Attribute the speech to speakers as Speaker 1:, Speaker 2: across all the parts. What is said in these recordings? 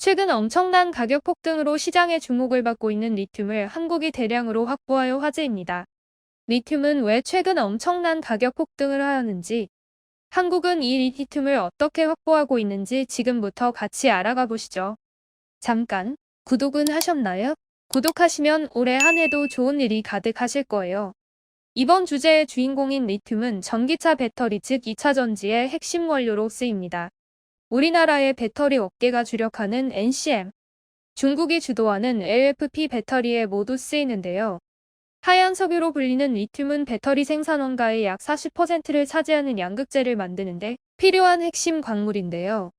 Speaker 1: 최근 엄청난 가격 폭등으로 시장의 주목을 받고 있는 리튬을 한국이 대량으로 확보하여 화제입니다. 리튬은 왜 최근 엄청난 가격 폭등을 하였는지, 한국은 이 리튬을 어떻게 확보하고 있는지 지금부터 같이 알아가 보시죠. 잠깐, 구독은 하셨나요? 구독하시면 올해 한 해도 좋은 일이 가득하실 거예요. 이번 주제의 주인공인 리튬은 전기차 배터리 즉 2차 전지의 핵심 원료로 쓰입니다. 우리나라의 배터리 업계가 주력하는 NCM, 중국이 주도하는 LFP 배터리에 모두 쓰이는데요. 하얀 석유로 불리는 리튬은 배터리 생산 원가의 약 40%를 차지하는 양극재를 만드는데 필요한 핵심 광물인데요.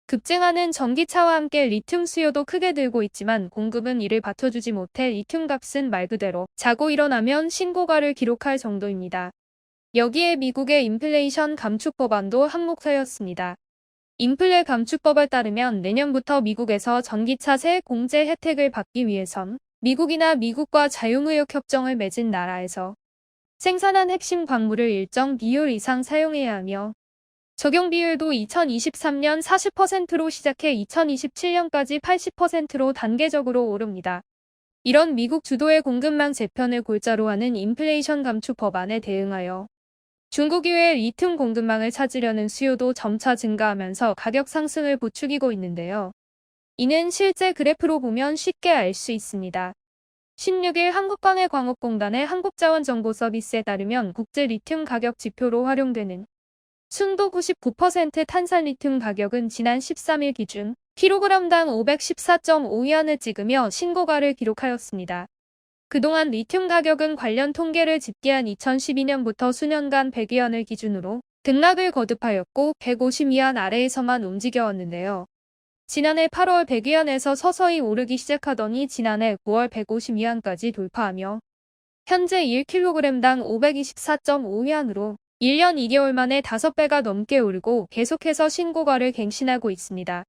Speaker 1: 급증하는 전기차와 함께 리튬 수요도 크게 늘고 있지만 공급은 이를 받쳐주지 못해 리튬 값은 말 그대로 자고 일어나면 신고가를 기록할 정도입니다. 여기에 미국의 인플레이션 감축 법안도 한몫하였습니다. 인플레 감축법에 따르면 내년부터 미국에서 전기차 세액 공제 혜택을 받기 위해선 미국이나 미국과 자유무역 협정을 맺은 나라에서 생산한 핵심 광물을 일정 비율 이상 사용해야 하며 적용 비율도 2023년 40%로 시작해 2027년까지 80%로 단계적으로 오릅니다. 이런 미국 주도의 공급망 재편을 골자로 하는 인플레이션 감축 법안에 대응하여 중국 이외의 리튬 공급망을 찾으려는 수요도 점차 증가하면서 가격 상승을 부추기고 있는데요. 이는 실제 그래프로 보면 쉽게 알 수 있습니다. 16일 한국광해광업공단의 한국자원정보서비스에 따르면 국제 리튬 가격 지표로 활용되는 순도 99% 탄산 리튬 가격은 지난 13일 기준 kg당 514.5위안을 찍으며 신고가를 기록하였습니다. 그동안 리튬 가격은 관련 통계를 집계한 2012년부터 수년간 100위안을 기준으로 등락을 거듭하였고 150위안 아래에서만 움직여왔는데요. 지난해 8월 100위안에서 서서히 오르기 시작하더니 지난해 9월 150위안까지 돌파하며 현재 1kg당 524.5위안으로 1년 2개월 만에 5배가 넘게 오르고 계속해서 신고가를 갱신하고 있습니다.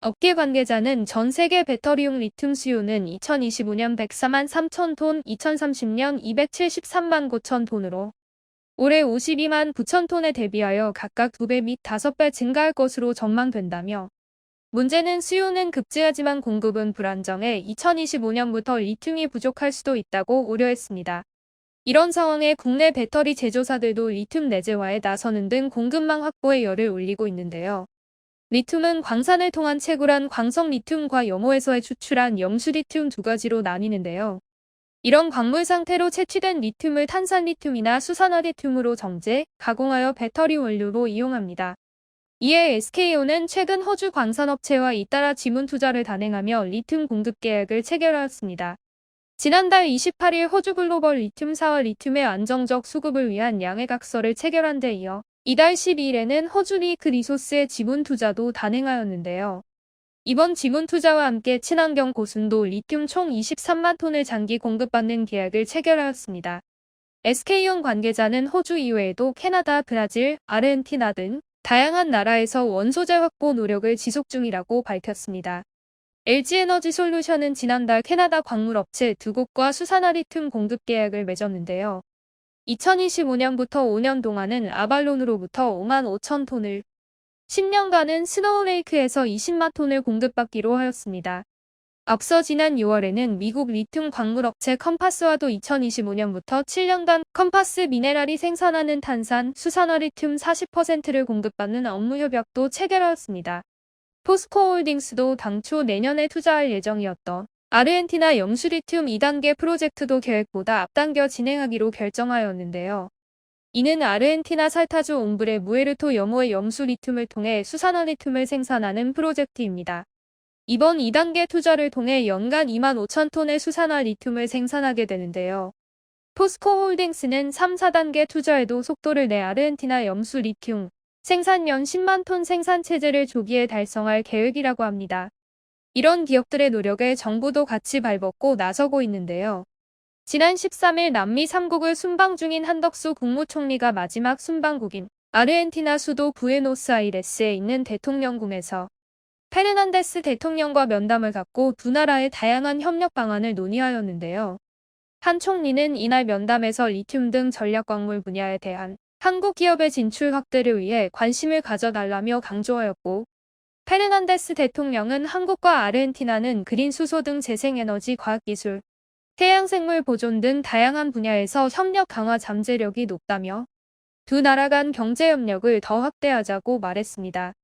Speaker 1: 업계 관계자는 전 세계 배터리용 리튬 수요는 2025년 104만 3천 톤, 2030년 273만 9천 톤으로 올해 52만 9천 톤에 대비하여 각각 2배 및 5배 증가할 것으로 전망된다며 문제는 수요는 급증하지만 공급은 불안정해 2025년부터 리튬이 부족할 수도 있다고 우려했습니다. 이런 상황에 국내 배터리 제조사들도 리튬 내재화에 나서는 등 공급망 확보에 열을 올리고 있는데요. 리튬은 광산을 통한 채굴한 광석 리튬과 염호에서 추출한 염수 리튬 두 가지로 나뉘는데요. 이런 광물 상태로 채취된 리튬을 탄산 리튬이나 수산화 리튬으로 정제, 가공하여 배터리 원료로 이용합니다. 이에 SK온은 최근 호주 광산업체와 잇따라 지문 투자를 단행하며 리튬 공급 계약을 체결하였습니다. 지난달 28일 호주 글로벌 리튬사와 리튬의 안정적 수급을 위한 양해각서를 체결한 데 이어 이달 12일에는 호주 리크 리소스의 지분 투자도 단행하였는데요. 이번 지분 투자와 함께 친환경 고순도 리튬 총 23만 톤을 장기 공급받는 계약을 체결하였습니다. SK온 관계자는 호주 이외에도 캐나다, 브라질, 아르헨티나 등 다양한 나라에서 원소재 확보 노력을 지속 중이라고 밝혔습니다. LG에너지솔루션은 지난달 캐나다 광물업체 2곳과 수산화 리튬 공급 계약을 맺었는데요. 2025년부터 5년 동안은 아발론으로부터 5만 5천 톤을, 10년간은 스노우레이크에서 20만 톤을 공급받기로 하였습니다. 앞서 지난 6월에는 미국 리튬 광물업체 컴파스와도 2025년부터 7년간 컴파스 미네랄이 생산하는 탄산, 수산화 리튬 40%를 공급받는 업무 협약도 체결하였습니다. 포스코홀딩스도 당초 내년에 투자할 예정이었던 아르헨티나 염수리튬 2단계 프로젝트도 계획보다 앞당겨 진행하기로 결정하였는데요. 이는 아르헨티나 살타주 옴브레 무에르토 염호의 염수리튬을 통해 수산화 리튬을 생산하는 프로젝트입니다. 이번 2단계 투자를 통해 연간 2만 5천 톤의 수산화 리튬을 생산하게 되는데요. 포스코홀딩스는 3, 4단계 투자에도 속도를 내 아르헨티나 염수 리튬 생산년 10만 톤 생산 체제를 조기에 달성할 계획이라고 합니다. 이런 기업들의 노력에 정부도 같이 발벗고 나서고 있는데요. 지난 13일 남미 3국을 순방 중인 한덕수 국무총리가 마지막 순방국인 아르헨티나 수도 부에노스아이레스에 있는 대통령궁에서 페르난데스 대통령과 면담을 갖고 두 나라의 다양한 협력 방안을 논의하였는데요. 한 총리는 이날 면담에서 리튬 등 전략광물 분야에 대한 한국 기업의 진출 확대를 위해 관심을 가져달라며 강조하였고, 페르난데스 대통령은 한국과 아르헨티나는 그린 수소 등 재생에너지 과학기술, 해양생물 보존 등 다양한 분야에서 협력 강화 잠재력이 높다며 두 나라 간 경제협력을 더 확대하자고 말했습니다.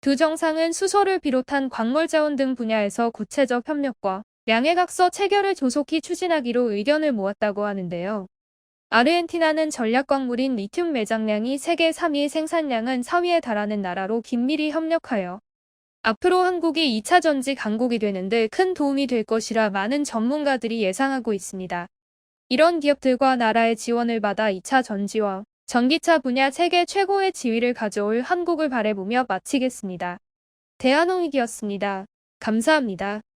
Speaker 1: 두 정상은 수소를 비롯한 광물자원 등 분야에서 구체적 협력과 양해각서 체결을 조속히 추진하기로 의견을 모았다고 하는데요. 아르헨티나는 전략광물인 리튬 매장량이 세계 3위, 생산량은 4위에 달하는 나라로 긴밀히 협력하여 앞으로 한국이 2차 전지 강국이 되는 데 큰 도움이 될 것이라 많은 전문가들이 예상하고 있습니다. 이런 기업들과 나라의 지원을 받아 2차 전지와 전기차 분야 세계 최고의 지위를 가져올 한국을 바라보며 마치겠습니다. 대한홍익이었습니다. 감사합니다.